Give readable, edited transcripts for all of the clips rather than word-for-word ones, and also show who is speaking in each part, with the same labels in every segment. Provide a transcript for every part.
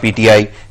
Speaker 1: PTI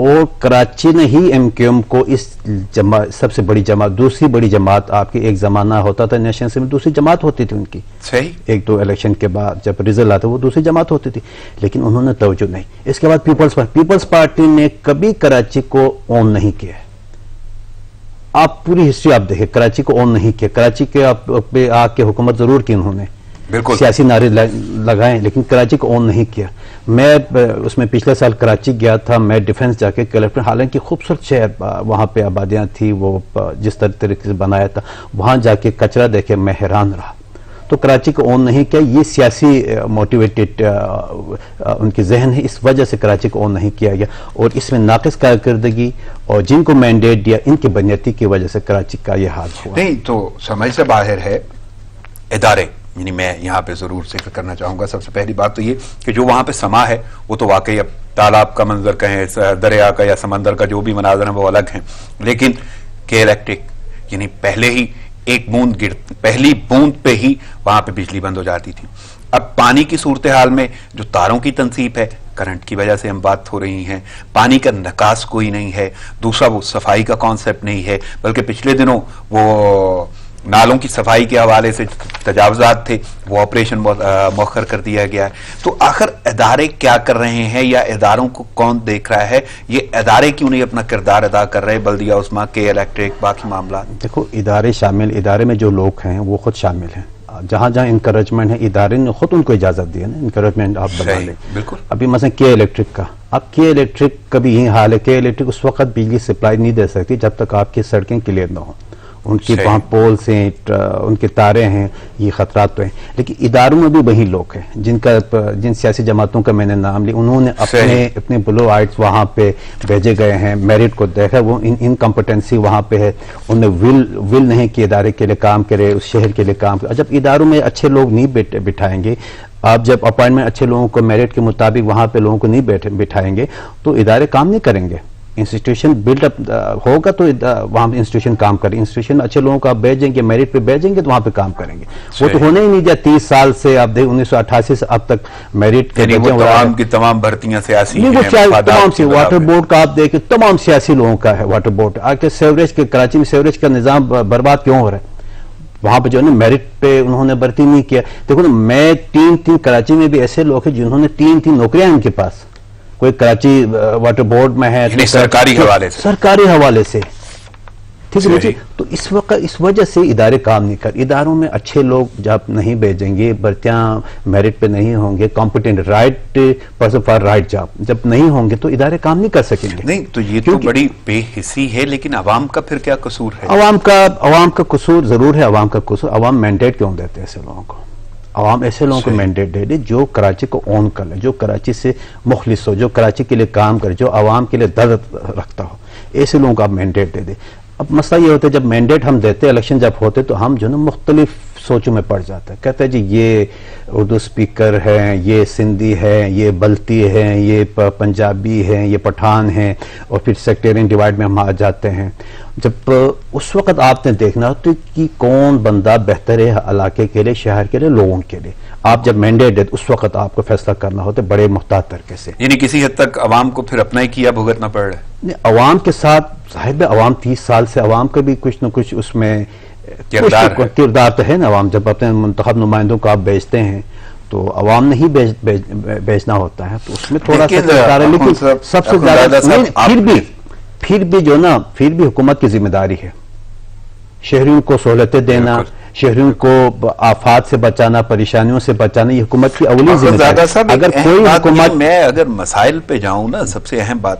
Speaker 2: اور کراچی نے ہی M Q M کو اس سب سے بڑی جماعت، دوسری بڑی جماعت، آپ کی ایک زمانہ ہوتا تھا نیشنل اسمبلی دوسری جماعت ہوتی تھی ان کی،
Speaker 1: صحیح،
Speaker 2: ایک دو الیکشن کے بعد جب رزلٹ آتا وہ دوسری جماعت ہوتی تھی، لیکن انہوں نے توجہ نہیں. اس کے بعد پیپلز پارٹی نے کبھی کراچی کو اون نہیں کیا. آپ پوری ہسٹری آپ دیکھیں، کراچی کو اون نہیں کیا. کراچی کے پہ آ کے حکومت ضرور کی انہوں نے،
Speaker 1: بالکل
Speaker 2: سیاسی نعرے لگائیں، لیکن کراچی کو اون نہیں کیا. میں اس میں پچھلے سال کراچی گیا تھا، میں ڈیفنس جا کے کلیکٹر، حالانکہ خوبصورت شہر وہاں پہ آبادیاں تھی، وہ جس طریقے سے بنایا تھا، وہاں جا کے کچرا دیکھے میں حیران رہا. تو کراچی کو اون نہیں کیا، یہ سیاسی موٹیویٹڈ ان کی ذہن ہے، اس وجہ سے کراچی کو اون نہیں کیا گیا. اور اس میں ناقص کارکردگی اور جن کو مینڈیٹ دیا ان کی بدنیتی کی وجہ سے کراچی کا یہ حال ہوا.
Speaker 1: نہیں تو سمجھ سے باہر ہے ادارے، یعنی میں یہاں پہ ضرور ذکر کرنا چاہوں گا. سب سے پہلی بات تو یہ کہ جو وہاں پہ سما ہے وہ تو واقعی اب تالاب کا منظر کہیں، دریا کا یا سمندر کا جو بھی مناظر ہیں وہ الگ ہیں، لیکن کے الیکٹرک یعنی پہلے ہی ایک بوند پہلی بوند پہ ہی وہاں پہ بجلی بند ہو جاتی تھی. اب پانی کی صورتحال میں جو تاروں کی تنصیب ہے، کرنٹ کی وجہ سے ہم بات ہو رہی ہیں، پانی کا نکاس کوئی نہیں ہے. دوسرا وہ صفائی کا کانسیپٹ نہیں ہے، بلکہ پچھلے دنوں وہ نالوں کی صفائی کے حوالے سے تجاوزات تھے، وہ آپریشن مؤخر کر دیا گیا ہے. تو آخر ادارے کیا کر رہے ہیں، یا اداروں کو کون دیکھ رہا ہے؟ یہ ادارے کیوں نہیں اپنا کردار ادا کر رہے؟ بلدیہ عثمیٰ، کے الیکٹرک، باقی معاملات.
Speaker 2: دیکھو ادارے میں جو لوگ ہیں وہ خود شامل ہیں. جہاں جہاں انکریجمنٹ ہے، ادارے نے خود ان کو اجازت دی ہے نا، انکریجمنٹ آپ بنا لیں.
Speaker 1: بالکل.
Speaker 2: ابھی مثلا کے الیکٹرک کا، اب کے الیکٹرک کا بھی یہی حال ہے. کے الیکٹرک اس وقت بجلی سپلائی نہیں دے سکتی جب تک آپ کی سڑکیں کلیئر نہ ہوں. ان کی وہاں پولس ہیں، ان کے تارے ہیں، یہ خطرات تو ہیں. لیکن اداروں میں بھی وہی لوگ ہیں جن سیاسی جماعتوں کا میں نے نام لی، انہوں نے اپنے بلو آئٹس وہاں پہ بھیجے گئے ہیں، میرٹ کو دیکھا، وہ انکمپٹنسی وہاں پہ ہے. انہیں ول نہیں کہ ادارے کے لیے کام کرے، اس شہر کے لیے کام کرے. جب اداروں میں اچھے لوگ نہیں بٹھائیں گے، آپ جب اپائنٹمنٹ اچھے لوگوں کو میرٹ کے مطابق وہاں پہ لوگوں کو نہیں بٹھائیں گے تو ادارے کام نہیں کریں گے. انسٹیٹیوشن بلڈ اپ ہوگا تو وہاں پہ انسٹیٹیوشن کام کریں. انسٹیٹیوشن اچھے لوگوں کو آپ بھیجیں گے، میرٹ پہ بھیجیں گے تو وہاں پہ کام کریں گے. وہ تو ہونے ہی نہیں دیا 30 سال سے. آپ دیکھ 1988 سے اب تک میرٹ کے
Speaker 1: تمام کی تمام بھرتیاں سیاسی ہیں.
Speaker 2: تمام سے واٹر بورڈ کا آپ دیکھیں، تمام سیاسی لوگوں کا ہے واٹر بورڈ. آ کے سیوریج کے، کراچی میں سیوریج کا نظام برباد کیوں ہو رہا ہے؟ وہاں پہ جو ہے نا میرٹ پہ انہوں نے بھرتی نہیں کیا. دیکھو نا، میں تین کراچی میں بھی ایسے لوگ ہیں جنہوں نے تین نوکریاں ان کے پاس. کوئی کراچی واٹر بورڈ میں ہے،
Speaker 1: سرکاری
Speaker 2: حوالے سے. ٹھیک ہے جی. تو اس وقت اس وجہ سے ادارے کام نہیں کر. اداروں میں اچھے لوگ جب نہیں بھیجیں گے، بھرتیاں میرٹ پہ نہیں ہوں گے، competent right person for right job جب نہیں ہوں گے تو ادارے کام نہیں کر سکیں گے.
Speaker 1: نہیں تو یہ تو بڑی بے حسی ہے، لیکن عوام کا پھر کیا قصور ہے؟
Speaker 2: عوام کا قصور ضرور ہے. عوام کا قصور، عوام مینڈیٹ کیوں دیتے ہیں ایسے لوگوں کو؟ عوام ایسے لوگوں کو مینڈیٹ دے دے جو کراچی کو اون کر لے، جو کراچی سے مخلص ہو، جو کراچی کے لیے کام کرے، جو عوام کے لیے درد رکھتا ہو. ایسے لوگوں کو آپ مینڈیٹ دے دیں. اب مسئلہ یہ ہوتا ہے جب مینڈیٹ ہم دیتے، الیکشن جب ہوتے تو ہم جو نا مختلف سوچوں میں پڑ جاتا ہے. کہتے ہیں جی یہ اردو سپیکر ہیں، یہ سندھی ہیں، یہ بلتی ہیں، یہ پنجابی ہیں، یہ پٹھان ہیں، اور پھر سیکٹرین ڈیوائڈ میں ہم آ جاتے ہیں. جب اس وقت آپ نے دیکھنا ہوتا کہ کون بندہ بہتر ہے علاقے کے لیے، شہر کے لیے، لوگوں کے لیے. آپ جب مینڈیٹ دیتے اس وقت آپ کو فیصلہ کرنا ہوتا ہے بڑے محتاط طریقے سے.
Speaker 1: یعنی کسی حد تک عوام کو پھر اپنا ہی کیا بھگتنا پڑ رہا ہے.
Speaker 2: عوام کے ساتھ صاحب، عوام 30 سال سے عوام کا بھی کچھ نہ کچھ اس میں کردار تو ہے نا. عوام جب اپنے منتخب نمائندوں کو آپ بیچتے ہیں تو عوام نہیں بیچنا ہوتا ہے، تو اس میں تھوڑا سا کردار ہے. لیکن سب سے زیادہ پھر بھی جو نا پھر بھی حکومت کی ذمہ داری ہے شہریوں کو سہولتیں دینا، شہریوں کو آفات سے بچانا، پریشانیوں سے بچانا. یہ حکومت کی اولی ذمہ داری ہے. اگر کوئی حکومت،
Speaker 1: میں اگر مسائل پہ جاؤں نا، سب سے اہم بات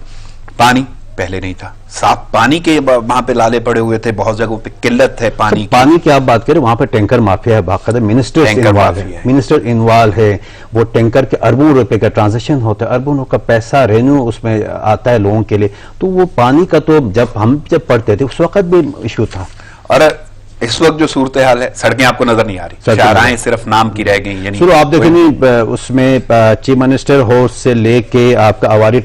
Speaker 1: پانی پہلے نہیں تھا. صاف پانی کے وہاں پہ لالے پڑے ہوئے تھے، بہت جگہوں پہ قلت ہے پانی
Speaker 2: کی. آپ بات کریں وہاں پہ ٹینکر مافیا ہے، باقاعدہ منسٹر انوالو ہے. وہ ٹینکر کے اربوں روپے کا ٹرانزیکشن ہوتا ہے، اربوں کا پیسہ رینیو اس میں آتا ہے لوگوں کے لیے. تو وہ پانی کا تو ہم جب پڑھتے تھے اس وقت بھی ایشو تھا.
Speaker 1: اور اس وقت جو صورتحال ہے، سڑکیں آپ کو نظر نہیں آ رہی، شاہراہیں صرف نام کی رہ گئی. یعنی
Speaker 2: چلو آپ دیکھیں اس میں چیف منسٹر ہاؤس سے لے کے آپ کا آواری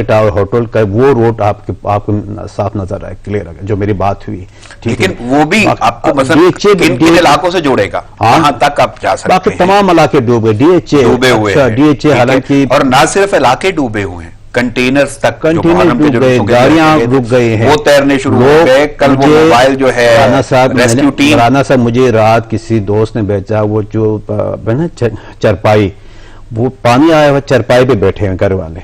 Speaker 2: ٹاور ہوٹل کا وہ روڈ آپ کو صاف نظر آئے، کلیئر ہے جو میری بات ہوئی.
Speaker 1: لیکن وہ بھی آپ کو مثلا کن علاقوں سے جوڑے گا، وہاں تک آپ جا سکتے ہیں.
Speaker 2: تمام علاقے ڈوبے، ڈی ایچ اے
Speaker 1: ڈوبے ہوئے ہیں.
Speaker 2: حالانکہ،
Speaker 1: اور نہ صرف علاقے ڈوبے ہوئے ہیں، کنٹینرز تک
Speaker 2: کنٹینر ڈوب گئے, گاڑیاں رک گئے ہیں,
Speaker 1: وہ تیرنے شروع ہو گئے. کل وہ موبائل جو ہے ریسکیو ٹیم,
Speaker 2: رانا صاحب مجھے رات کسی دوست نے بھیجا, وہ جو نا چرپائی, وہ پانی آیا ہوا چرپائی پہ بیٹھے ہیں گھر والے,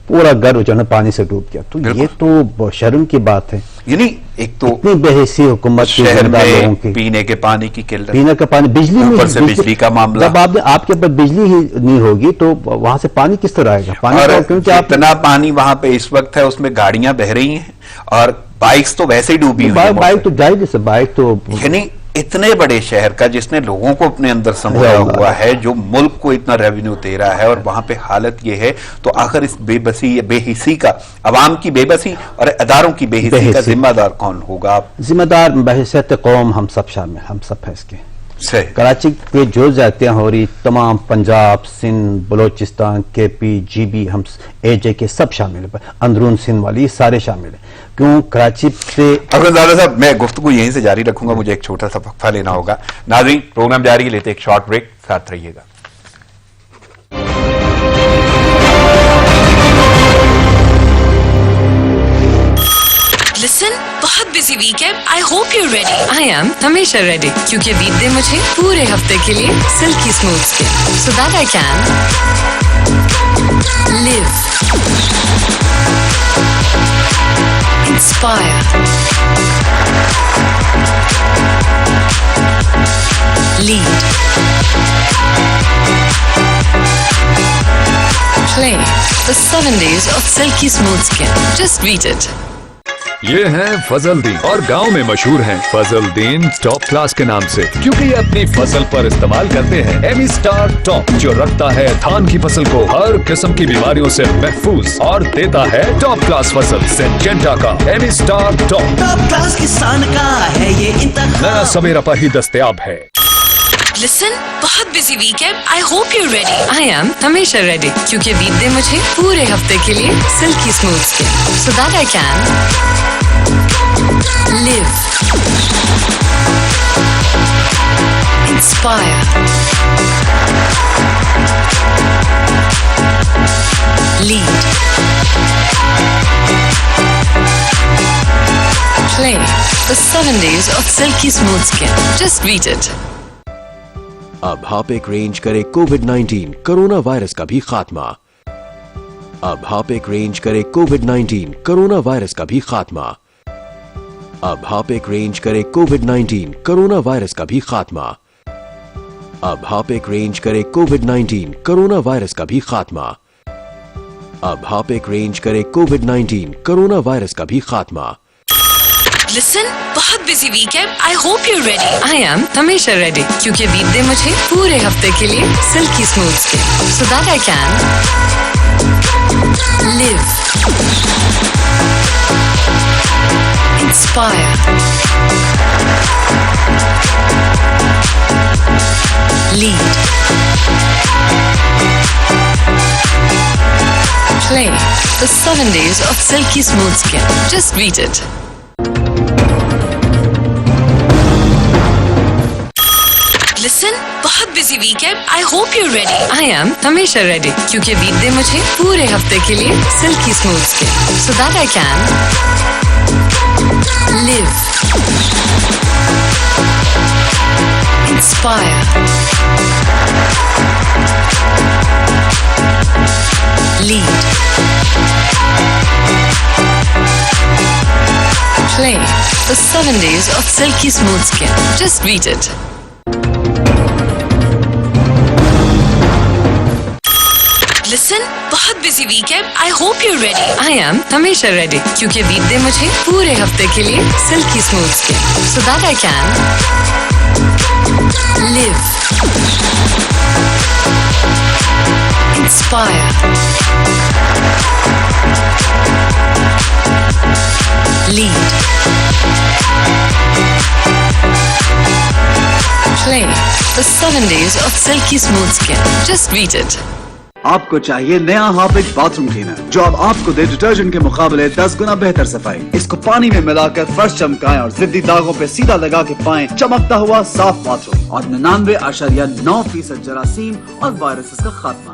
Speaker 2: پورا گھر جو ہے نا پانی سے ڈوب گیا. تو یہ تو شرم کی بات ہے.
Speaker 1: یعنی ایک تو
Speaker 2: اتنی بے حسی حکومت کے
Speaker 1: شہر
Speaker 2: زندہ
Speaker 1: میں
Speaker 2: لوگوں کی,
Speaker 1: پینے کے پانی کی قلت,
Speaker 2: پینے کا پانی, بجلی
Speaker 1: اوپر سے بجلی کا معاملہ.
Speaker 2: جب آپ کے اوپر بجلی ہی نہیں ہوگی تو وہاں سے پانی کس طرح آئے گا؟ پانی
Speaker 1: اور
Speaker 2: کیونکہ آپ
Speaker 1: اتنا پانی وہاں پہ اس وقت ہے, اس میں گاڑیاں بہ رہی ہیں اور بائکس تو ویسے ہی ڈوبی ہوئی ہیں.
Speaker 2: بائک تو جائز ہے, بائک تو
Speaker 1: یعنی اتنے بڑے شہر کا جس نے لوگوں کو اپنے اندر سمویا ہوا ہے, جو ملک کو اتنا ریونیو دے رہا ہے, اور وہاں پہ حالت یہ ہے, تو آخر اس بے بسی بے حسی کا, عوام کی بے بسی اور اداروں کی بے حسی کا ذمہ دار کون ہوگا؟
Speaker 2: ذمہ دار بحیثیت قوم ہم سب شامل, ہم سب ہیں اس کے.
Speaker 1: صحیح.
Speaker 2: کراچی کے جو زیادتیاں ہو رہی, تمام پنجاب, سندھ, بلوچستان, کے پی, جی بی, ہم اے جے کے سب شامل ہیں, اندرون سندھ والی سارے شامل ہیں. کیوں کراچی سے
Speaker 1: افغان صاحب, میں گفتگو یہیں سے جاری رکھوں گا, مجھے ایک چھوٹا سا وقفہ لینا ہوگا. ناظرین, پروگرام جاری لیتے ایک شارٹ بریک, ساتھ رہیے گا.
Speaker 3: لسن, بہت بزی ویک ہے. I hope you ready. I am ہمیشہ ریڈی, کیونکہ ویک ڈے مجھے پورے ہفتے کے لیے silky smooth skin, so that I can live, inspire, lead, play the 7 days of silky smooth skin. Just read it.
Speaker 4: یہ ہیں فضل دین اور گاؤں میں مشہور ہیں فضل دین ٹاپ کلاس کے نام سے, کیونکہ یہ اپنی فصل پر استعمال کرتے ہیں ایمی سٹار ٹاپ, جو رکھتا ہے دھان کی فصل کو ہر قسم کی بیماریوں سے محفوظ اور دیتا ہے ٹاپ کلاس فصل. سنجنٹا کا ایمی سٹار ٹاپ
Speaker 5: کلاس کسان کا ہے یہ انتخاب,
Speaker 4: نیا سویرا پر ہی دستیاب ہے.
Speaker 3: لسن, بہت بزی ویک ہے. I hope you ready. I am ہمیشہ ریڈی, کیونکہ ویک ڈے مجھے پورے ہفتے کے لیے silky smooth skin, so that I can live, inspire, lead, play the 7 days of silky smooth skin. Just read it.
Speaker 6: اب ہاپیک range کرے کووڈ-19 کرونا وائرس کا بھی خاتمہ. اب ہاپیک رینج کرے کووڈ-19 کرونا وائرس کا بھی خاتمہ. اب ہاپیک رینج کرے کووڈ-19 کرونا وائرس کا بھی خاتمہ. اب ہاپیک رینج کرے کووڈ-19 کرونا وائرس کا بھی خاتمہ. اب ہاپیک رینج کرے کووڈ-19 کرونا وائرس کا بھی خاتمہ.
Speaker 3: لسن, بہت بزی ویک ہے. I hope you ready. I am ہمیشہ ریڈی, کیونکہ ویک ڈے مجھے پورے ہفتے کے لیے silky smooth skin, so that I can live, inspire, lead, play the 7 days of silky smooth skin. Just read it. Listen, بہت busy week ہے. I hope you ready. I am ہمیشہ ready, کیونکہ week day مجھے پورے ہفتے کے لیے silky smooth skin, so that I can live, inspire, lead, play the 7 days of silky smooth skin. Just read it. Listen, بہت busy week ہے. I hope you ready. I am ہمیشہ ready, کیونکہ week day مجھے پورے ہفتے کے لیے silky smooth skin, so that I can live, inspire, lead, play the 7 days of silky smooth skin. Just read it.
Speaker 7: آپ کو چاہیے نیا ہاپک باتھ روم کلینر, جو اب آپ کو دے ڈٹرجنٹ کے مقابلے 10 گنا بہتر صفائی. اس کو پانی میں ملا کر فرش چمکائیں اور ضدی داغوں پہ سیدھا لگا کے پائیں چمکتا ہوا صاف باتھ روم, اور 99.9% جراثیم اور وائرسز کا خاتمہ.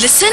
Speaker 3: Listen,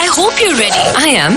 Speaker 3: I hope you're ready. I am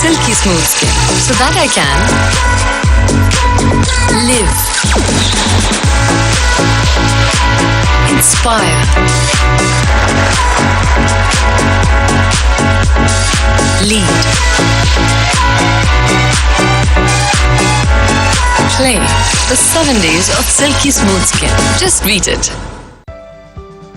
Speaker 3: silky smooth skin, so that I can live, inspire, lead, play the 7 days of silky smooth skin. Just read it.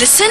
Speaker 3: Listen,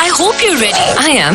Speaker 3: I hope you're ready. I am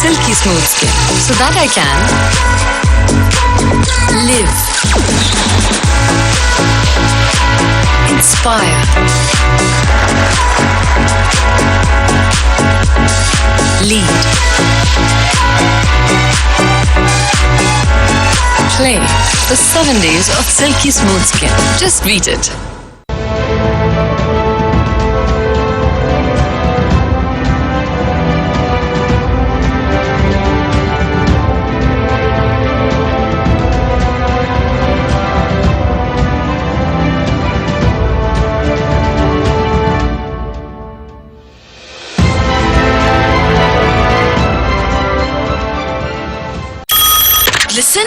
Speaker 3: silky smooth skin, so that I can live, inspire, lead, play the 7 days of silky smooth skin. Just read it. Listen,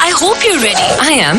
Speaker 3: I hope you're ready. I am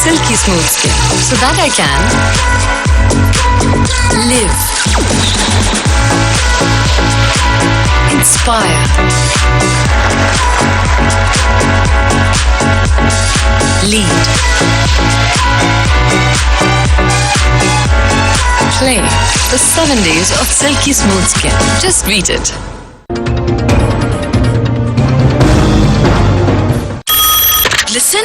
Speaker 3: silky smooth skin, so that I can live, inspire, lead, play the 7 days of silky smooth skin. Just read it. Listen,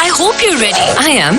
Speaker 3: I hope you're ready. I am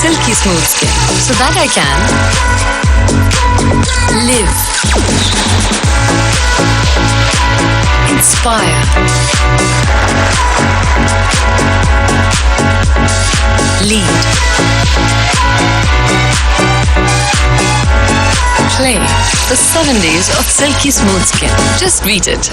Speaker 3: silky smooth skin, so that I can live, inspire, lead, play the 7 days of silky smooth skin. Just read it.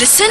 Speaker 3: Listen,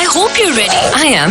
Speaker 3: I hope you're ready. I am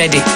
Speaker 3: ready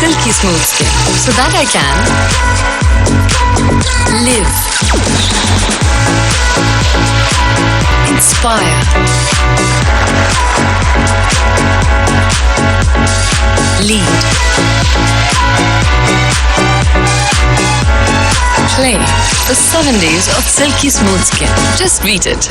Speaker 3: silky smooth skin, so that I can live, inspire, lead, play the 7 days of silky smooth skin. Just read it.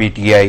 Speaker 1: PTI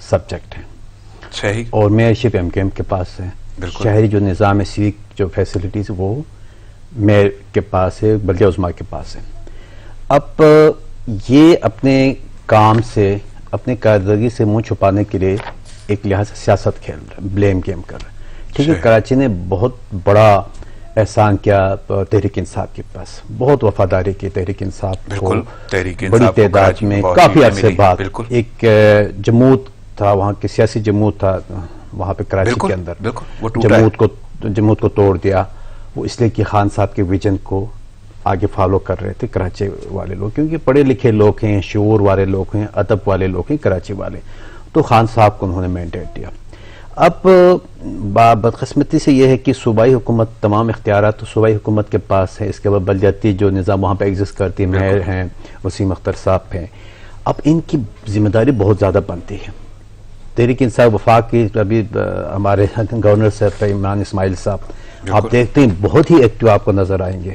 Speaker 2: subject ہیں
Speaker 1: صحیح.
Speaker 2: اور میئرشپ MKM کے پاس ہے. شہری جو نظام ہے civic جو فیسلٹیز وہ میئر کے پاس ہے, بلدیہ عظمیٰ کے پاس ہے. اب یہ اپنے کام سے اپنی کارکردگی سے منہ چھپانے کے لیے ایک لحاظ سے سیاست کھیل رہا ہے, بلیم گیم کر رہا ہے. ٹھیک ہے, کراچی نے بہت بڑا احسان کیا تحریک انصاف کے پاس, بہت وفاداری کی تحریک انصاف کو, بڑی تعداد میں کافی عرصے بعد. ایک جمود تھا وہاں کے, سیاسی جمود تھا وہاں پہ کراچی کے اندر, جمود کو توڑ دیا. وہ اس لیے کہ خان صاحب کے ویژن کو آگے فالو کر رہے تھے کراچی والے لوگ, کیونکہ پڑھے لکھے لوگ ہیں, شعور والے لوگ ہیں, ادب والے لوگ ہیں کراچی والے. تو خان صاحب کو انہوں نے مینڈیٹ دیا. اب بدقسمتی سے یہ ہے کہ صوبائی حکومت تمام اختیارات تو صوبائی حکومت کے پاس ہے. اس کے بعد بلدیاتی جو نظام وہاں پہ ایگزسٹ کرتی ہے, میئر ہیں, وسیم اختر صاحب ہیں. اب ان کی ذمہ داری بہت زیادہ بنتی ہے. تحریک انصاف وفاق کی ابھی ہمارے گورنر صاحب عمران اسماعیل صاحب, آپ دیکھتے ہیں بہت ہی ایکٹیو آپ کو نظر آئیں گے,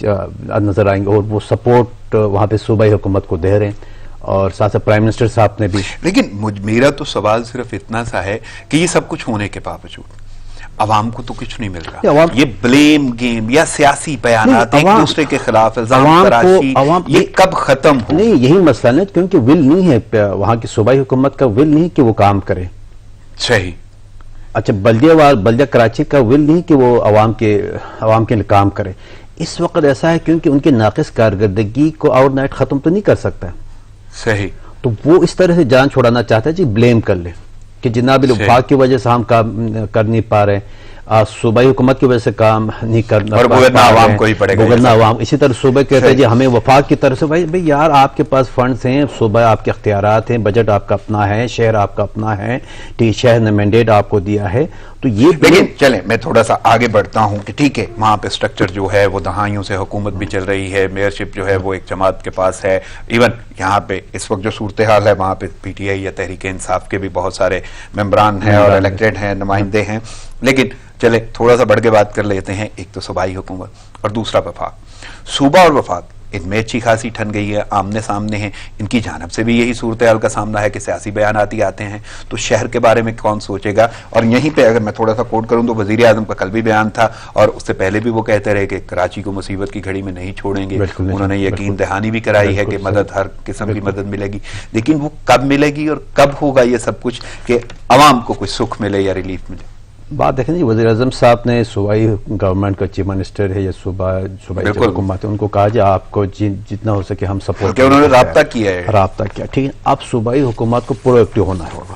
Speaker 2: اور وہ سپورٹ وہاں پہ صوبائی حکومت کو دے رہے ہیں. اور ساتھ ساتھ پرائم منسٹر صاحب نے بھی.
Speaker 1: لیکن میرا تو سوال صرف اتنا سا ہے کہ یہ سب کچھ ہونے کے باوجود عوام کو تو کچھ نہیں مل رہا. یہ بلیم گیم یا سیاسی بیانات ایک دوسرے کے خلاف الزام تراشی, یہ کب ختم ہو؟
Speaker 2: نہیں, یہی مسئلہ ہے کیونکہ ول نہیں ہے وہاں کی صوبائی حکومت کا, ول نہیں کہ وہ کام کرے.
Speaker 1: صحیح.
Speaker 2: اچھا, بلدیہ کراچی کا ول نہیں کہ وہ عوام کے لیے کام کرے. اس وقت ایسا ہے کیونکہ ان کی ناقص کارکردگی کو اوور نائٹ ختم تو نہیں کر سکتا.
Speaker 1: صحیح.
Speaker 2: تو وہ اس طرح سے جان چھوڑانا چاہتا ہے جی, بلیم کر لے کہ جناب وفاق کی وجہ سے ہم کام کر نہیں پا رہے, صوبائی حکومت کی وجہ سے کام نہیں کرنا,
Speaker 1: اور بھگتنا عوام کو ہی پڑے گا,
Speaker 2: بھگتنا عوام. اسی طرح صوبہ کہتے ہیں جی ہمیں وفاق کی طرف سے, بھائی یار آپ کے پاس فنڈز ہیں, صوبہ آپ کے اختیارات ہیں, بجٹ آپ کا اپنا ہے, شہر آپ کا اپنا ہے, شہر نے مینڈیٹ آپ کو دیا ہے. تو یہ
Speaker 1: لیکن چلیں میں تھوڑا سا آگے بڑھتا ہوں کہ ٹھیک ہے وہاں پہ سٹرکچر جو ہے وہ دہائیوں سے حکومت بھی چل رہی ہے, میئرشپ جو ہے وہ ایک جماعت کے پاس ہے. ایون یہاں پہ اس وقت جو صورتحال ہے وہاں پہ PTI یا تحریک انصاف کے بھی بہت سارے ممبران ہیں اور الیکٹڈ ہیں, نمائندے ہیں. لیکن چلے تھوڑا سا بڑھ کے بات کر لیتے ہیں. ایک تو صوبائی حکومت اور دوسرا وفاق. صوبہ اور وفاق ان میں اچھی خاصی ٹھن گئی ہے, آمنے سامنے ہیں. ان کی جانب سے بھی یہی صورتحال کا سامنا ہے کہ سیاسی بیانات ہی آتے ہیں. تو شہر کے بارے میں کون سوچے گا؟ اور یہیں پہ اگر میں تھوڑا سا کوٹ کروں تو وزیر اعظم کا کل بھی بیان تھا, اور اس سے پہلے بھی وہ کہتے رہے کہ کراچی کو مصیبت کی گھڑی میں نہیں چھوڑیں گے. انہوں نے یقین دہانی بھی کرائی ہے کہ مدد, ہر قسم کی مدد ملے گی. لیکن وہ کب ملے گی اور کب ہوگا یہ سب کچھ کہ عوام کو کچھ سکھ ملے یا ریلیف ملے؟
Speaker 2: بات دیکھیں جی, وزیر اعظم صاحب نے صوبائی گورنمنٹ کا چیف منسٹر ہے یا صوبائی حکومت ہے, ان کو کہا جی آپ کو جتنا ہو سکے ہم سپورٹ,
Speaker 1: انہوں نے رابطہ کیا.
Speaker 2: ٹھیک ہے. اب صوبائی حکومت کو پرو ایکٹیو ہونا ہوگا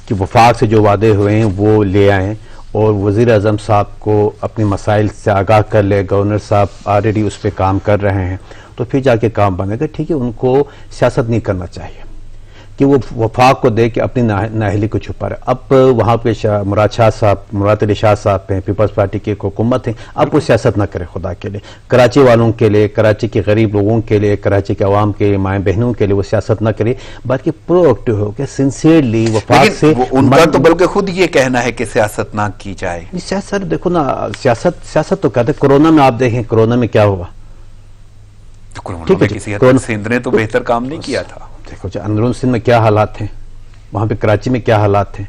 Speaker 2: کہ وفاق سے جو وعدے ہوئے ہیں وہ لے آئیں, اور وزیر اعظم صاحب کو اپنے مسائل سے آگاہ کر لے. گورنر صاحب آلریڈی اس پہ کام کر رہے ہیں, تو پھر جا کے کام بنے گا. ٹھیک ہے, ان کو سیاست نہیں کرنا چاہیے کہ وہ وفاق کو دے کے اپنی نااہلی کو چھپا رہے. اب وہاں پہ مراد علی شاہ صاحب ہیں, پیپلز پارٹی کی حکومت ہیں. اب وہ سیاست نہ کرے خدا کے لیے, کراچی والوں کے لیے, کراچی کے غریب لوگوں کے لیے, کراچی کے عوام کے مائیں بہنوں کے لیے وہ سیاست نہ کرے, بلکہ پرو ایکٹیو ہو کے سنسیئرلی وفاق سے.
Speaker 1: ان کا تو بلکہ خود یہ کہنا ہے کہ سیاست نہ کی جائے.
Speaker 2: سیاست دیکھو نا, سیاست تو کہتے ہیں. کورونا میں آپ دیکھیں کورونا میں کیا ہوا,
Speaker 1: کورونا میں کسی حد تک سندھ نے تو بہتر کام نہیں کیا تھا.
Speaker 2: دیکھو جی اندرون سندھ میں کیا حالات ہیں, وہاں پہ کراچی میں کیا حالات ہیں.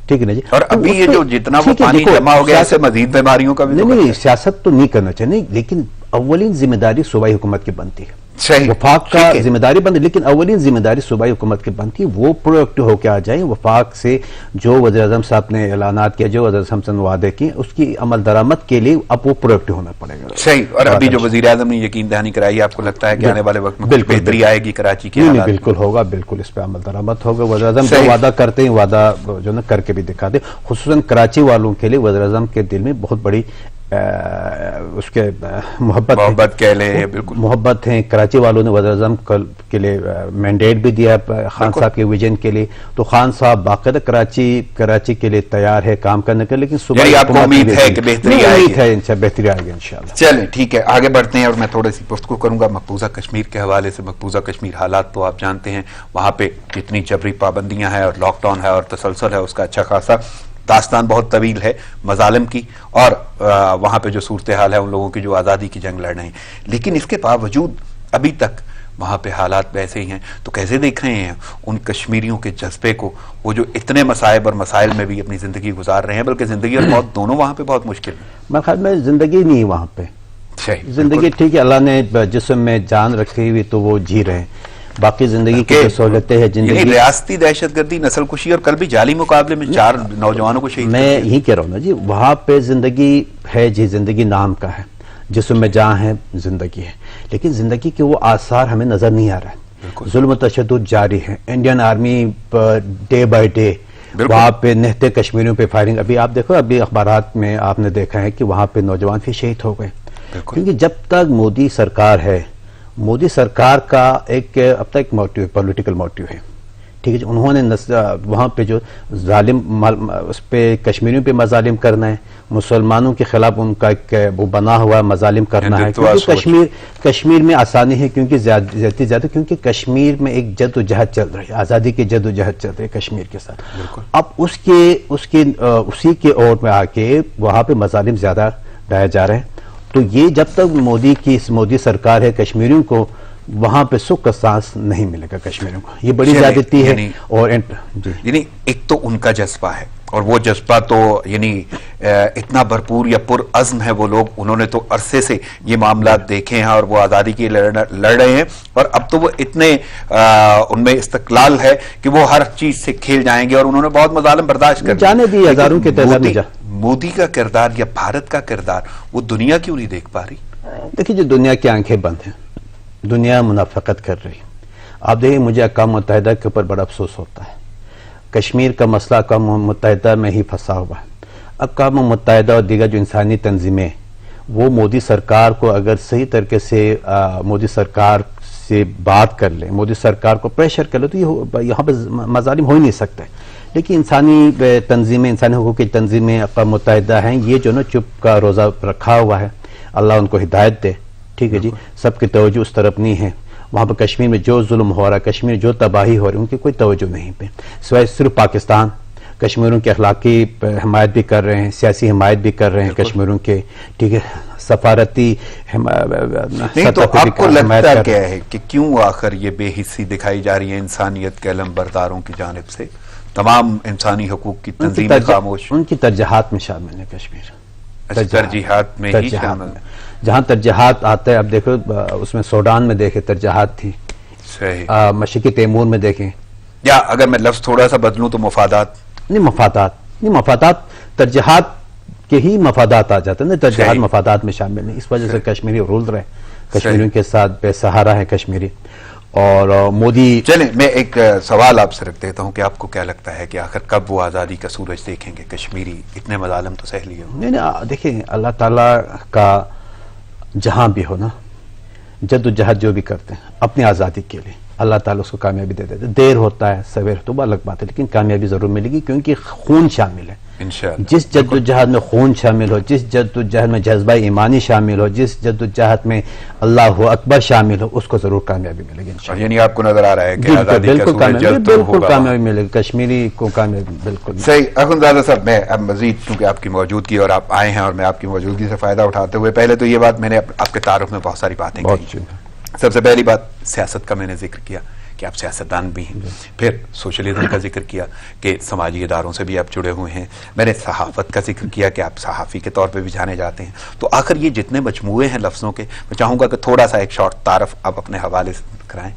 Speaker 2: ٹھیک ہے نا جی,
Speaker 1: اور ابھی یہ جو جتنا وہ پانی جمع ہو گیا ہے مزید بیماریوں کا بھی
Speaker 2: نہیں, سیاست تو نہیں کرنا چاہیے, لیکن اولین ذمہ داری صوبائی حکومت کی بنتی ہے. وفاق کا ذمہ داری بنتی, لیکن اولین ذمہ داری صوبائی حکومت کی بنتی ہے. وہ پرو ایکٹیو ہو کے آ جائیں. وفاق سے جو وزیر اعظم صاحب نے اعلانات کیا, جو وزیر اعظم سے وعدے کیے, اس کی عمل درآمد کے لیے اب وہ پرو ایکٹیو ہونا پڑے گا.
Speaker 1: صحیح. اور ابھی جو وزیر اعظم نے یقین دہانی کرائی, آپ کو لگتا ہے کہ آنے والے وقت میں بہتری آئے گی کراچی کی؟
Speaker 2: بالکل ہوگا, بالکل اس پہ عمل درآمد ہوگا. وزیر اعظم جو وعدہ کرتے ہیں وعدہ جو نا کر کے بھی دکھاتے. خصوصاً کراچی والوں کے لیے وزیر اعظم کے دل میں بہت بڑی اس کے محبت
Speaker 1: کہہ لیں, بالکل
Speaker 2: محبت ہیں. کراچی والوں نے وزیر اعظم کے لیے مینڈیٹ بھی دیا خان صاحب کے ویژن کے لیے. تو خان صاحب باقاعدہ کراچی کے لیے تیار ہے کام کرنے کے, لیکن صبح
Speaker 1: آپ کو امید ہے کہ بہتری آئے
Speaker 2: گی انشاءاللہ.
Speaker 1: چلیں ٹھیک ہے, آگے بڑھتے ہیں. اور میں تھوڑی سی گفتگو کروں گا مقبوضہ کشمیر کے حوالے سے. مقبوضہ کشمیر حالات تو آپ جانتے ہیں, وہاں پہ جتنی جبری پابندیاں ہیں اور لاک ڈاؤن ہے اور تسلسل ہے, اس کا اچھا خاصا داستان بہت طویل ہے مظالم کی, اور وہاں پہ جو صورتحال ہے ان لوگوں کی جو آزادی کی جنگ لڑ رہے ہیں. لیکن اس کے باوجود ابھی تک وہاں پہ حالات ویسے ہی ہیں، تو کیسے دیکھ رہے ہیں ان کشمیریوں کے جذبے کو، وہ جو اتنے مصائب اور مسائل میں بھی اپنی زندگی گزار رہے ہیں، بلکہ زندگی اور موت دونوں وہاں پہ بہت مشکل ہے؟
Speaker 2: میرے خیال میں زندگی نہیں وہاں پہ، زندگی ٹھیک ہے، اللہ نے جسم میں جان رکھی ہوئی تو وہ جی رہے ہیں، باقی زندگی کی جو سہولتیں ہیں،
Speaker 1: یعنی ریاستی دہشت گردی، نسل کشی، اور کل بھی جعلی مقابلے میں 4 نوجوانوں کو شہید،
Speaker 2: میں یہی کہہ رہا ہوں نا جی، وہاں پہ زندگی ہے جی، زندگی نام کا ہے، جسم میں جان ہے، زندگی ہے، لیکن زندگی کے وہ آثار ہمیں نظر نہیں آ رہے ہیں، ظلم و تشدد جاری ہے، Indian army day by day وہاں پہ نہتے کشمیریوں پہ فائرنگ، ابھی آپ دیکھو، ابھی اخبارات میں آپ نے دیکھا ہے کہ وہاں پہ نوجوان پھر شہید ہو گئے، کیونکہ جب تک مودی سرکار ہے، مودی سرکار کا ایک اب تک ایک موٹیو ہے، پولیٹیکل موٹیو ہے، ٹھیک ہے جی، انہوں نے وہاں پہ جو ظالم اس پہ کشمیریوں پہ مظالم کرنا ہے، مسلمانوں کے خلاف ان کا ایک وہ بنا ہوا مظالم کرنا ہے، کیونکہ کشمیر میں آسانی ہے، کیونکہ زیادہ کیونکہ کشمیر میں ایک جد و جہد چل رہی ہے، آزادی کی جد و جہد چل رہی ہے کشمیر کے ساتھ، اب اسی کے اور میں آ کے وہاں پہ مظالم زیادہ ڈائے جا رہے ہیں، تو یہ جب تک مودی سرکار ہے، کشمیریوں کو وہاں پہ سکھ کا سانس نہیں ملے گا کشمیریوں کو، یہ بڑی زیادتی ہے، اور
Speaker 1: یعنی ایک تو ان کا جذبہ ہے، اور وہ جذبہ تو یعنی اتنا بھرپور یا پر عزم ہے وہ لوگ، انہوں نے تو عرصے سے یہ معاملات دیکھے ہیں اور وہ آزادی کے لڑ رہے ہیں، اور اب تو وہ اتنے ان میں استقلال ہے کہ وہ ہر چیز سے کھیل جائیں گے، اور انہوں نے بہت مظالم برداشت کر
Speaker 2: جانے دی ہزاروں کے تعداد میں۔
Speaker 1: مودی کا کردار یا بھارت کا کردار وہ دنیا کیوں نہیں دیکھ پا رہی؟
Speaker 2: دیکھیے جو دنیا کی آنکھیں بند ہیں، دنیا منافقت کر رہی، آپ دیکھیں مجھے اقوام متحدہ کے اوپر بڑا افسوس ہوتا ہے، کشمیر کا مسئلہ اقوام متحدہ میں ہی پھنسا ہوا ہے، اقوام متحدہ اور دیگر جو انسانی تنظیمیں وہ مودی سرکار کو اگر صحیح طریقے سے مودی سرکار سے بات کر لیں، مودی سرکار کو پریشر کر لیں، تو یہاں پہ مظالم ہو ہی نہیں سکتے، لیکن انسانی تنظیمیں، انسانی حقوق کی تنظیمیں اقوام متحدہ ہیں، یہ جو نا چپ کا روزہ رکھا ہوا ہے، اللہ ان کو ہدایت دے، ٹھیک ہے جی، سب کی توجہ اس طرف نہیں ہے، وہاں پہ کشمیر میں جو ظلم ہو رہا ہے، کشمیر جو تباہی ہو رہی ہے، ان کی کوئی توجہ نہیں پہ، سوائے صرف پاکستان کشمیروں کی اخلاقی حمایت بھی کر رہے ہیں، سیاسی حمایت بھی کر رہے ہیں کشمیروں کے، ٹھیک ہے، سفارتی
Speaker 1: نہیں، تو آپ کو لگتا کیا ہے کہ کیوں آخر یہ بے حسی دکھائی جا رہی ہے انسانیت کے علم برداروں کی جانب سے؟ تمام انسانی حقوق کی تنظیمیں خاموش،
Speaker 2: ان کی ترجیحات میں شامل ہے کشمیر،
Speaker 1: ترجیحات میں ہی شامل،
Speaker 2: جہاں ترجیحات آتا ہے، اب دیکھو اس میں سوڈان میں دیکھیں ترجیحات تھی، مشرقی تیمور میں دیکھیں،
Speaker 1: یا اگر میں لفظ تھوڑا سا بدلوں تو مفادات، نہیں مفادات ترجیحات کے ہی مفادات آ جاتے ہیں، ترجیحات مفادات میں شامل نہیں، اس وجہ سے کشمیری رول رہے، کشمیریوں کے ساتھ بے سہارا ہے کشمیری، اور مودی۔ چلیں میں ایک سوال آپ سے رکھ دیتا ہوں کہ آپ کو کیا لگتا ہے کہ آخر کب وہ آزادی کا سورج دیکھیں گے کشمیری؟ اتنے مظالم تو سہ لیے۔
Speaker 2: نہیں دیکھیں، اللہ تعالیٰ کا جہاں بھی ہو نا، جد و جہد جو بھی کرتے ہیں اپنی آزادی کے لیے، اللہ تعالیٰ اس کو کامیابی دے دیتے، دیر ہوتا ہے سویر تو وہ الگ بات ہے، لیکن کامیابی ضرور ملے گی، کیونکہ خون شامل ہے،
Speaker 1: انشاءاللہ
Speaker 2: جس جد و جہد میں خون شامل ہو، جس جد و جہد میں جذبہ ایمانی شامل ہو، جس جد و جہد میں اللہ اکبر شامل ہو، اس کو ضرور کامیابی ملے گی انشاءاللہ۔
Speaker 1: یعنی آپ کو نظر آ رہا ہے کہ آزادی کا سورج جلد ہوگا،
Speaker 2: بالکل کامیابی ملے گی، کشمیری کو کامیابی بالکل
Speaker 1: صحیح۔ اخوندزادہ صاحب، میں اب مزید کیونکہ آپ کی موجودگی اور آپ آئے ہیں اور میں آپ کی موجودگی سے فائدہ اٹھاتے ہوئے، پہلے تو یہ بات میں نے آپ کے تعارف میں بہت ساری باتیں کہی، سب سے پہلی بات سیاست کا میں نے ذکر کیا کہ آپ سیاستدان بھی ہیں، پھر سوشلزم کا ذکر کیا کہ سماجی اداروں سے بھی آپ جڑے ہوئے ہیں، میں نے صحافت کا ذکر کیا کہ آپ صحافی کے طور پہ بھی جانے جاتے ہیں، تو آخر یہ جتنے مجموعے ہیں لفظوں کے، میں چاہوں گا کہ تھوڑا سا ایک شارٹ تعارف آپ اپنے حوالے سے کرائیں۔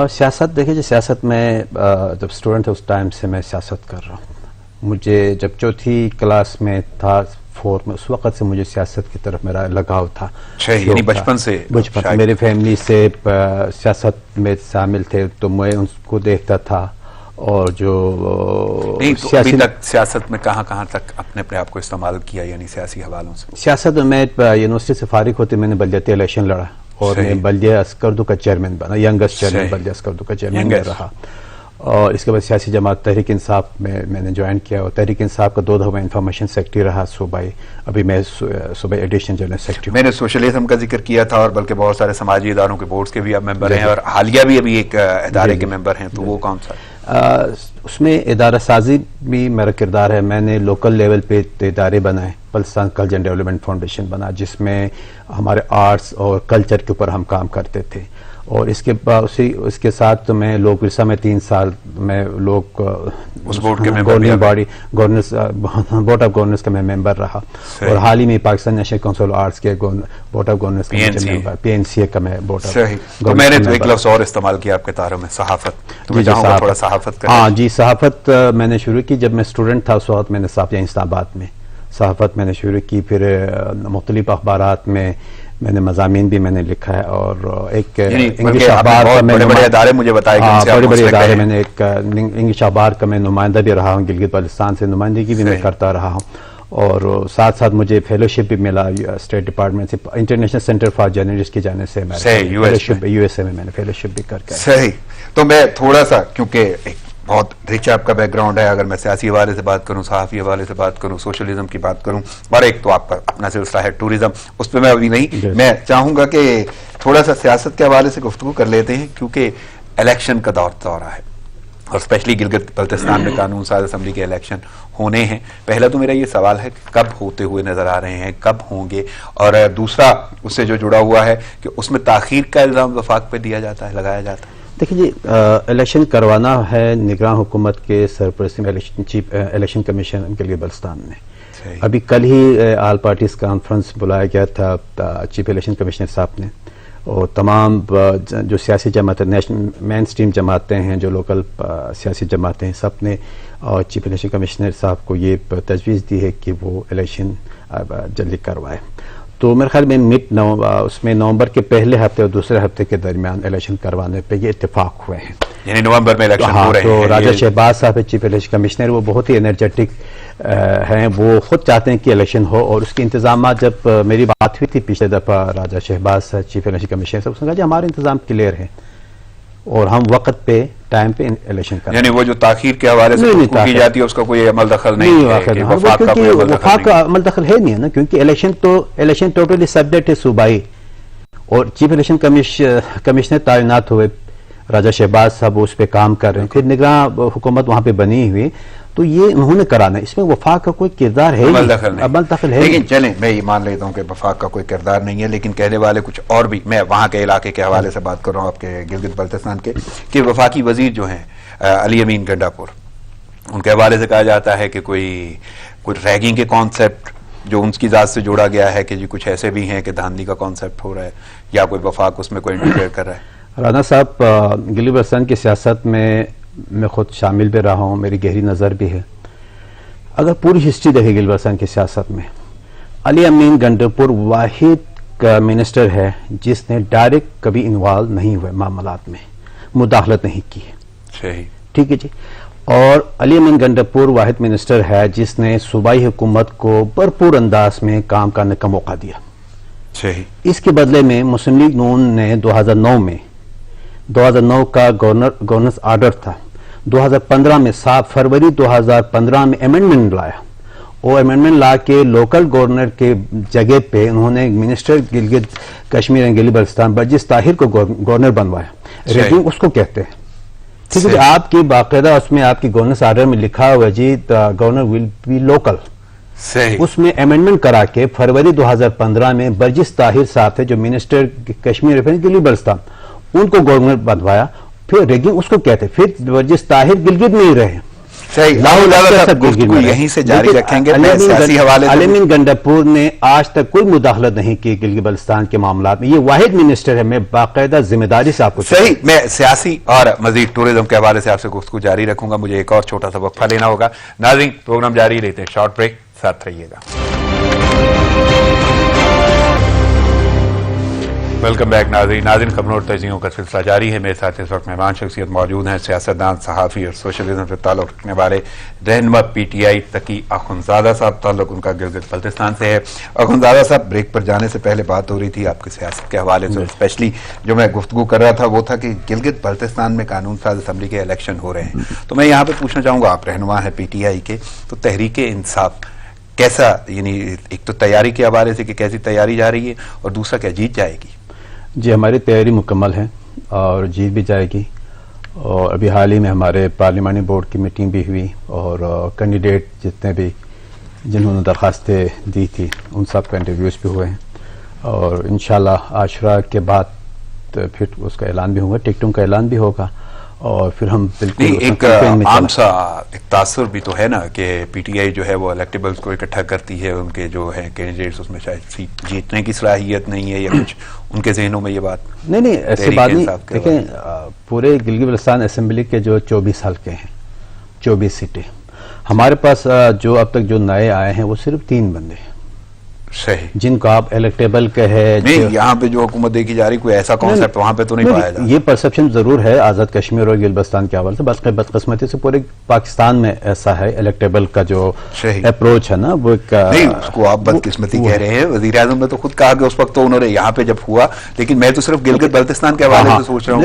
Speaker 2: سیاست دیکھیں جی، سیاست میں جب اسٹوڈنٹ تھا اس ٹائم سے میں سیاست کر رہا ہوں، مجھے جب چوتھی کلاس میں تھا، 4 میں، اس وقت سے مجھے سیاست کی طرف میرا لگاؤ تھا،
Speaker 1: یعنی بچپن سے
Speaker 2: میری فیملی سے سیاست میں شامل تھے تو میں ان کو دیکھتا تھا، اور جو
Speaker 1: ابھی تک سیاست میں کہاں تک اپنے آپ کو استعمال کیا، یعنی سیاسی حوالوں سے؟
Speaker 2: سیاست میں یونیورسٹی سے فارغ ہوتے میں نے بلدیاتی الیکشن لڑا، اور میں بلدیہ اسکردو کا چیئرمین بنا، ینگسٹ چیئرمین بلدیہ اسکردو کا چیئرمین رہا، اور اس کے بعد سیاسی جماعت تحریک انصاف میں نے جوائن کیا، اور تحریک انصاف کا 2 دفعہ انفارمیشن سیکرٹری رہا صوبائی، ابھی میں صوبائی ایڈیشنل جنرل سیکرٹری۔
Speaker 1: میں نے سوشلزم کا ذکر کیا تھا، اور بلکہ بہت سارے سماجی اداروں کے بورڈز کے بھی آپ ممبر ہیں، اور حالیہ بھی ابھی ایک ادارے کے ممبر ہیں، تو وہ کون سا؟
Speaker 2: اس میں ادارہ سازی بھی میرا کردار ہے، میں نے لوکل لیول پہ ادارے بنائے، پلستان کلچر ڈیولپمنٹ فاؤنڈیشن بنا، جس میں ہمارے آرٹس اور کلچر کے اوپر ہم کام کرتے تھے، اور اس کے ساتھ تو میں لوک ورثہ میں 3 سال میں لوگ
Speaker 1: اس بورڈ کے
Speaker 2: governing body governance board of governance کا میں ممبر رہا. اور حال ہی میں Pakistan national council of arts کے بورڈ آف گورننس کا PNCA کا میں بورڈ آف.
Speaker 1: تو میں نے تو ایک لفظ اور استعمال کیا آپ کے تعارف میں، صحافت. تو میں چاہوں گا تھوڑا صحافت
Speaker 2: ہاں جی، صحافت میں نے شروع کی جب میں اسٹوڈنٹ تھا. اس وقت میں نے صحافیہ اسلام آباد میں صحافت میں نے شروع کی. پھر مختلف اخبارات میں نے مضامین بھی میں نے لکھا ہے. اور ایک انگلش اخبار کا میں
Speaker 1: بڑے ادارے مجھے بتائے
Speaker 2: بڑے ادارے میں نے ایک انگلش اخبار کا میں نمائندہ بھی رہا ہوں. گلگت بلتستان سے نمائندگی بھی میں کرتا رہا ہوں. اور ساتھ ساتھ مجھے فیلوشپ بھی ملا اسٹیٹ ڈپارٹمنٹ سے، انٹرنیشنل سینٹر فار جرنلسٹ کی جانب سے USA میں نے فیلوشپ بھی کر کے.
Speaker 1: صحیح. تو میں تھوڑا سا، کیونکہ بہت رچ آپ کا بیک گراؤنڈ ہے، اگر میں سیاسی حوالے سے بات کروں، صحافی حوالے سے بات کروں، سوشلزم کی بات کروں، اور ایک تو آپ کا اپنا سلسلہ ہے ٹورزم، اس پہ میں ابھی نہیں. میں چاہوں گا کہ تھوڑا سا سیاست کے حوالے سے گفتگو کر لیتے ہیں، کیونکہ الیکشن کا دورہ ہے اور اسپیشلی گلگت بلتستان میں قانون ساز اسمبلی کے الیکشن ہونے ہیں. پہلا تو میرا یہ سوال ہے کہ کب ہوتے ہوئے نظر آ رہے ہیں، کب ہوں گے؟ اور دوسرا اس سے جو جڑا ہوا ہے کہ اس میں تاخیر کا الزام وفاق پہ دیا جاتا ہے، لگایا جاتا ہے.
Speaker 2: دیکھیں جی، الیکشن کروانا ہے نگراں حکومت کے سرپرستی میں chief election commission Gilgit Baltistan نے. ابھی کل ہی آل پارٹیز کانفرنس بلایا گیا تھا چیف الیکشن کمشنر صاحب نے، اور تمام جو سیاسی جماعتیں، نیشنل مین اسٹریم جماعتیں ہیں، جو لوکل سیاسی جماعتیں ہیں، سب نے اور چیف الیکشن کمشنر صاحب کو یہ تجویز دی ہے کہ وہ الیکشن جلدی کروائے. تو میرے خیال میں اس میں نومبر کے پہلے ہفتے اور دوسرے ہفتے کے درمیان الیکشن کروانے پہ یہ اتفاق ہوئے ہیں.
Speaker 1: یعنی نومبر میں الیکشن ہو رہے ہیں.
Speaker 2: تو راجہ شہباز صاحب چیف الیکشن کمشنر، وہ بہت ہی انرجیٹک ہیں، وہ خود چاہتے ہیں کہ الیکشن ہو. اور اس کے انتظامات، جب میری بات ہوئی تھی پچھلے دفعہ راجہ شہباز صاحب چیف الیکشن کمشنر صاحب، اس نے کہا جی ہمارے انتظام کلیئر ہیں اور ہم وقت پہ ٹائم پہ الیکشن کریں.
Speaker 1: یعنی وہ جو تاخیر کے حوالے سے کی جاتی ہے اس کا کوئی عمل دخل نہیں ہے،
Speaker 2: وفاق کا عمل دخل ہے نہیں ہے نا، کیونکہ الیکشن ٹوٹلی سبجیکٹ ہے صوبائی. اور چیف الیکشن کمشنر تعینات ہوئے راجہ شہباز صاحب، اس پہ کام کر رہے ہیں. پھر نگراں حکومت وہاں پہ بنی ہوئی، تو یہ انہوں نے کرانا ہے. اس میں وفاق کا کوئی کردار ہے، عمل دخل ہے.
Speaker 1: لیکن چلیں میں یہ مان لیتا ہوں کہ وفاق کا کوئی کردار نہیں ہے، لیکن کہنے والے کچھ اور بھی. میں وہاں کے علاقے کے حوالے سے بات کر رہا ہوں، آپ کے گلگت بلتستان کے، کہ وفاقی وزیر جو ہیں علی امین گنڈاپور، ان کے حوالے سے کہا جاتا ہے کہ کوئی ریگنگ کے کانسیپٹ جو ان کی ذات سے جوڑا گیا ہے، کہ جی کچھ ایسے بھی ہیں کہ دھاندلی کا کانسیپٹ ہو رہا ہے، یا کوئی وفاق اس میں کوئی انٹرفیئر کر رہا ہے.
Speaker 2: رانا صاحب، گلگت بلتستان کی سیاست میں خود شامل بھی رہا ہوں، میری گہری نظر بھی ہے. اگر پوری ہسٹری دیکھے گلگت بلتستان کی سیاست میں، علی امین گنڈاپور واحد منسٹر ہے جس نے ڈائریکٹ کبھی انوالو نہیں ہوئے، معاملات میں مداخلت نہیں کی ہے.
Speaker 1: صحیح،
Speaker 2: ٹھیک ہے جی. اور علی امین گنڈاپور واحد منسٹر ہے جس نے صوبائی حکومت کو بھرپور انداز میں کام کرنے کا موقع دیا.
Speaker 1: صحیح.
Speaker 2: اس کے بدلے میں مسلم لیگ نون نے 2009 کا گورننس آرڈر تھا، 2015 میں 7 فروری 2015 میں امینڈمنٹ لایا. وہ امینڈمنٹ لا کے لوکل گورنر کے جگہ پہ انہوں نے minister Gilgit Kashmir and Gilgit Baltistan bridges Tahir کو گورنر بنوایا. ریگنگ اس کو کہتے ہیں. ٹھیک ہے، آپ کی باقاعدہ اس میں آپ کی گورننس آرڈر میں لکھا ہوا جی گورنر ول بی لوکل. اس میں امینڈمنٹ کرا کے فروری 2015 میں برجس طاہر صاحب تھے جو منسٹر کشمیر گلگت بلتستان، ان کو گورنر بنوایا. پھر ریگنگ اس کو کہتے، پھر برجس طاہر گلگت میں ہی رہے.
Speaker 1: یہیں سے جاری رکھیں گے.
Speaker 2: علی امین گنڈاپور نے آج تک کوئی مداخلت نہیں کی گلگت بلتستان کے معاملات میں. یہ واحد منسٹر ہے. میں باقاعدہ ذمہ داری سے آپ کو
Speaker 1: صحیح. میں سیاسی اور مزید ٹورزم کے حوالے سے آپ سے گفتگو جاری رکھوں گا. مجھے ایک اور چھوٹا سا وقفہ لینا ہوگا. ناظرین، پروگرام جاری لیتے ہیں، شارٹ بریک، ساتھ رہیے گا. ویلکم بیک ناظرین خبروں اور تجزیوں کا سلسلہ جاری ہے. میرے ساتھ اس وقت مہمان شخصیت موجود ہیں، سیاستدان، صحافی اور سوشلزم سے تعلق رکھنے والے رہنما PTI تقی اخندزادہ صاحب. تعلق ان کا گلگت بلتستان سے ہے. اخندزادہ صاحب، بریک پر جانے سے پہلے بات ہو رہی تھی آپ کی سیاست کے حوالے سے، اسپیشلی جو میں گفتگو کر رہا تھا وہ تھا کہ گلگت بلتستان میں قانون ساز اسمبلی کے الیکشن ہو رہے ہیں. تو میں یہاں پہ پوچھنا چاہوں گا، آپ رہنما ہیں PTI کے، تو تحریک انصاف کیسا، یعنی ایک تو تیاری کے حوالے سے کہ کیسی تیاری جا رہی ہے، اور دوسرا کیا جیت جائے گی؟
Speaker 2: جی، ہماری تیاری مکمل ہے اور جیت بھی جائے گی. اور ابھی حال ہی میں ہمارے پارلیمانی بورڈ کی میٹنگ بھی ہوئی، اور کینڈیڈیٹ جتنے بھی جنہوں نے درخواستیں دی تھی ان سب کا انٹرویوز بھی ہوئے ہیں. اور انشاءاللہ عاشورہ کے بعد پھر اس کا اعلان بھی ہوگا, ٹکٹوں کا اعلان بھی ہوگا, اور پھر ہم بالکل
Speaker 1: ایک عام سا ایک تاثر بھی تو ہے نا کہ پی ٹی آئی جو ہے وہ الیکٹیبلز کو اکٹھا کرتی ہے, ان کے جو ہیں کینڈیڈیٹس اس میں شاید سیٹ جیتنے کی صلاحیت نہیں ہے یا کچھ ان کے ذہنوں میں یہ بات
Speaker 2: نہیں ایسی بات نہیں. دیکھیں پورے گلگت بلتستان اسمبلی کے جو 24 حلقے ہیں, 24 سیٹیں, ہمارے پاس جو اب تک جو نئے آئے ہیں وہ صرف 3 بندے ہیں
Speaker 1: صحیح,
Speaker 2: جن کو آپ الیکٹیبل کہے.
Speaker 1: نہیں یہاں پہ جو حکومت دیکھی جا رہی کوئی ایسا کانسیپٹ وہاں پہ تو نہیں پایا جاتا.
Speaker 2: یہ پرسپشن ضرور ہے آزاد کشمیر اور گلگت بلتستان کے حوالے سے, بس بدقسمتی سے پورے پاکستان میں ایسا ہے الیکٹیبل کا جو اپروچ ہے نا وہ
Speaker 1: نہیں, اس کو آپ بدقسمتی کہہ رہے ہیں. وزیر اعظم نے تو خود کہا کہ اس وقت تو انہوں نے یہاں پہ جب ہوا, لیکن میں تو صرف گلگت بلتستان کے حوالے سے سوچ رہا ہوں.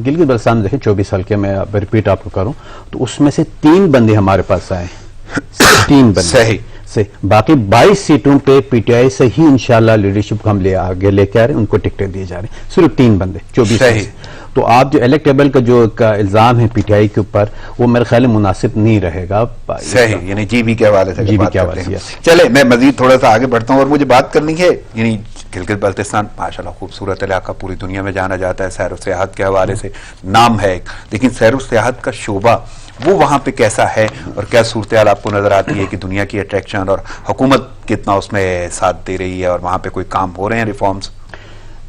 Speaker 2: گلگت بلتستان دیکھیں 24 حلقے میں ریپیٹ آپ کو کروں تو اس میں سے 3 بندے ہمارے پاس آئے, 3 بندے
Speaker 1: صحیح
Speaker 2: سے, باقی 22 سیٹوں پہ پی ٹی آئی سے ہی انشاءاللہ لیڈرشپ کو ہم آگے لے کے آ رہے ہیں, ان کو ٹکٹیں دیے جا رہی ہیں, صرف 3 بندے 24 سے. تو آپ جو الیکٹیبل کا جو الزام ہے پی ٹی آئی کے اوپر وہ میرے خیال میں مناسب نہیں رہے گا.
Speaker 1: صحیح, یعنی جی بی کے حوالے سے
Speaker 2: جی بی کے حوالے سے.
Speaker 1: چلے میں مزید تھوڑا سا آگے بڑھتا ہوں اور مجھے بات کرنی ہے, یعنی گلگت بلتستان ماشاءاللہ خوبصورت علاقہ, پوری دنیا میں جانا جاتا ہے, سیر و سیاحت کے حوالے سے نام ہے, لیکن سیر و سیاحت کا شعبہ وہ وہاں پہ کیسا ہے اور کیا صورتحال آپ کو نظر آتی ہے کہ دنیا کی اٹریکشن اور حکومت کتنا اس میں ساتھ دے رہی ہے اور وہاں پہ کوئی کام ہو رہے ہیں ریفارمز؟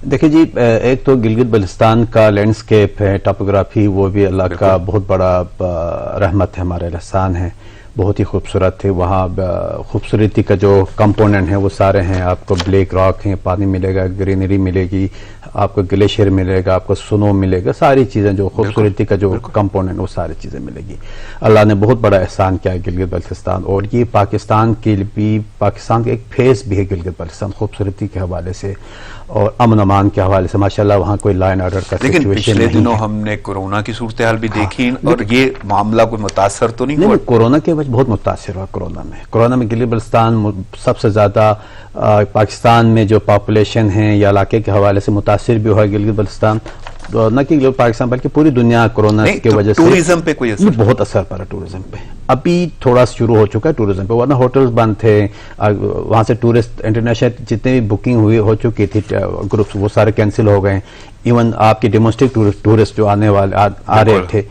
Speaker 2: دیکھیں جی, ایک تو گلگت بلتستان کا لینڈسکیپ ہے, ٹاپوگرافی, وہ بھی اللہ کا بہت بڑا رحمت ہے, ہمارے احسان ہے, بہت ہی خوبصورت ہے. وہاں خوبصورتی کا جو کمپوننٹ ہیں وہ سارے ہیں, آپ کو بلیک راک ہیں, پانی ملے گا, گرینری ملے گی, آپ کو گلیشیئر ملے گا, آپ کو سنو ملے گا, ساری چیزیں جو خوبصورتی کا جو کمپوننٹ وہ ساری چیزیں ملے گی. اللہ نے بہت بڑا احسان کیا ہے گلگت بلتستان, اور یہ پاکستان کے بھی, پاکستان کا ایک فیس بھی ہے گلگت بلتستان خوبصورتی کے حوالے سے اور امن امان کے حوالے سے. ماشاءاللہ وہاں کوئی لا اینڈ آرڈر کا سچویشن نہیں ہے.
Speaker 1: لیکن پچھلے دنوں ہم نے کورونا کی صورتحال بھی دیکھی اور یہ معاملہ کوئی متاثر تو نہیں ہوا؟
Speaker 2: کورونا کے وجہ بہت متاثر ہوا. کورونا میں گلگت بلتستان سب سے زیادہ پاکستان میں جو پاپولیشن ہے یا علاقے کے حوالے سے متاثر بھی ہوا گلگت بلتستان, نہ کہ پاکستان بلکہ پوری دنیا کورونا کی وجہ سے.
Speaker 1: ٹورزم پہ کوئی اثر؟
Speaker 2: بہت اثر پڑا ٹورزم پہ, ابھی تھوڑا شروع ہو چکا ہے ٹورزم پہ, ورنہ ہوٹلز بند تھے, وہاں سے ٹورسٹ انٹرنیشنل جتنے بھی بکنگ ہو چکی تھی گروپس وہ سارے کینسل ہو گئے. ایون آپ کے ڈومیسٹک ٹورسٹ جو آنے والے آ رہے تھے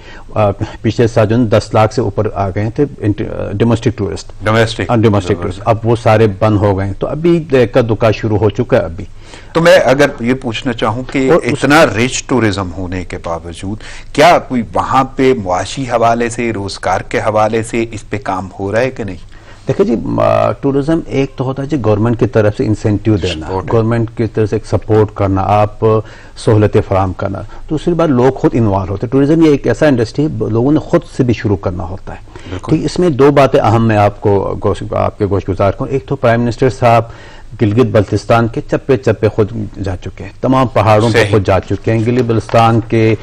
Speaker 2: پچھلے سال جو 10 لاکھ سے اوپر آ گئے تھے ڈومیسٹک ٹورسٹ, اب وہ سارے بند ہو گئے. تو ابھی کا دکا شروع ہو چکا ہے ابھی.
Speaker 1: تو میں اگر یہ پوچھنا چاہوں کہ اتنا ریچ ٹورزم ہونے کے باوجود کیا کوئی وہاں پہ معاشی حوالے سے, روزگار کے حوالے سے اس پہ کام ہو رہا ہے کہ نہیں؟
Speaker 2: دیکھیں جی, ٹورزم ایک تو ہوتا ہے جی گورنمنٹ کی طرف سے انسینٹیو دینا, گورنمنٹ کی طرف سے ایک سپورٹ کرنا, آپ سہولتیں فراہم کرنا. دوسری بات لوگ خود انوالو ہوتے ہیں. ٹورزم یہ ایک ایسا انڈسٹری ہے لوگوں نے خود سے بھی شروع کرنا ہوتا ہے. ٹھیک, اس میں 2 باتیں اہم میں آپ کے گوش گزار کروں. ایک تو پرائم منسٹر صاحب گلگت بلتستان کے چپے چپے خود جا چکے ہیں, تمام پہاڑوں پہ خود جا چکے ہیں. گلگت بلتستان کے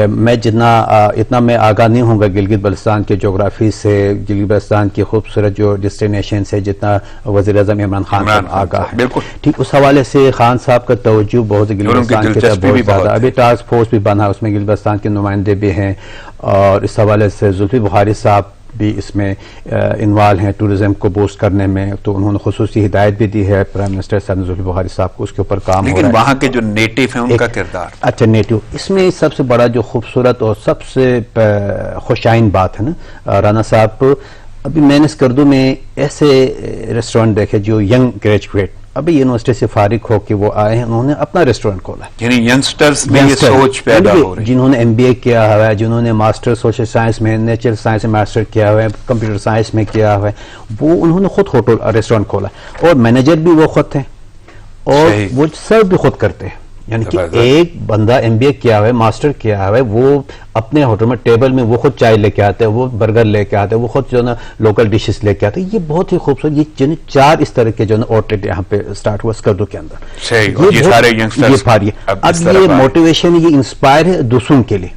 Speaker 2: میں اتنا میں آگاہ نہیں ہوں گا گلگت بلتستان کے جغرافی سے, گلگت بلتستان کی خوبصورت جو ڈیسٹینیشن سے جتنا وزیر اعظم عمران خان صاحب آگاہ ہے. ٹھیک, اس حوالے سے خان صاحب کا توجہ بہت گلگت بلتستان کی طرف بہت زیادہ. ابھی ٹاسک فورس بھی بنا, اس میں گلگت بلتستان کے نمائندے بھی ہیں, اور اس حوالے سے زلفی بخاری صاحب بھی اس میں انوالو ہیں ٹورزم کو بوسٹ کرنے میں. تو انہوں نے خصوصی ہدایت بھی دی ہے پرائم منسٹر صاحب زلفی بخاری صاحب کو, اس کے اوپر کام ہو رہا ہے.
Speaker 1: لیکن وہاں کے جو نیٹو ہیں ان کا کردار,
Speaker 2: اچھا نیٹو, اس میں سب سے بڑا جو خوبصورت اور سب سے خوشائن بات ہے نا رانا صاحب, ابھی میں نے اسکردو میں ایسے ریسٹورینٹ دیکھے جو ینگ گریجویٹ ابھی یونیورسٹی سے فارغ ہو کے وہ آئے ہیں, انہوں نے اپنا ریسٹورینٹ کھولا.
Speaker 1: یعنی ینگسٹرز میں یہ سوچ پیدا ہو رہی ہے,
Speaker 2: جنہوں نے MBA کیا ہوا ہے, جنہوں نے ماسٹر سوشل سائنس میں, نیچرل سائنس میں ماسٹر کیا ہوا ہے, کمپیوٹر سائنس میں کیا ہوا ہے, وہ انہوں نے خود ہوٹل ریسٹورینٹ کھولا, اور مینیجر بھی وہ خود تھے اور وہ سرو بھی خود کرتے ہیں. یعنی کہ ایک بندہ MBA کیا ہوا ہے, ماسٹر کیا ہوا ہے, وہ اپنے ہوٹل میں ٹیبل میں وہ خود چائے لے کے آتے ہیں, وہ برگر لے کے آتے ہیں, وہ خود جو ہے نا لوکل ڈشز لے کے آتے ہیں. یہ بہت ہی خوبصورت, یہ جو 4 اس طرح کے جو ہے نا آؤٹلیٹ یہاں پہ سٹارٹ ہوا اسکردو کے اندر.
Speaker 1: یہ سارے ینگسٹرز
Speaker 2: اب یہ موٹیویشن, یہ انسپائر ہے دوسروں کے لیے.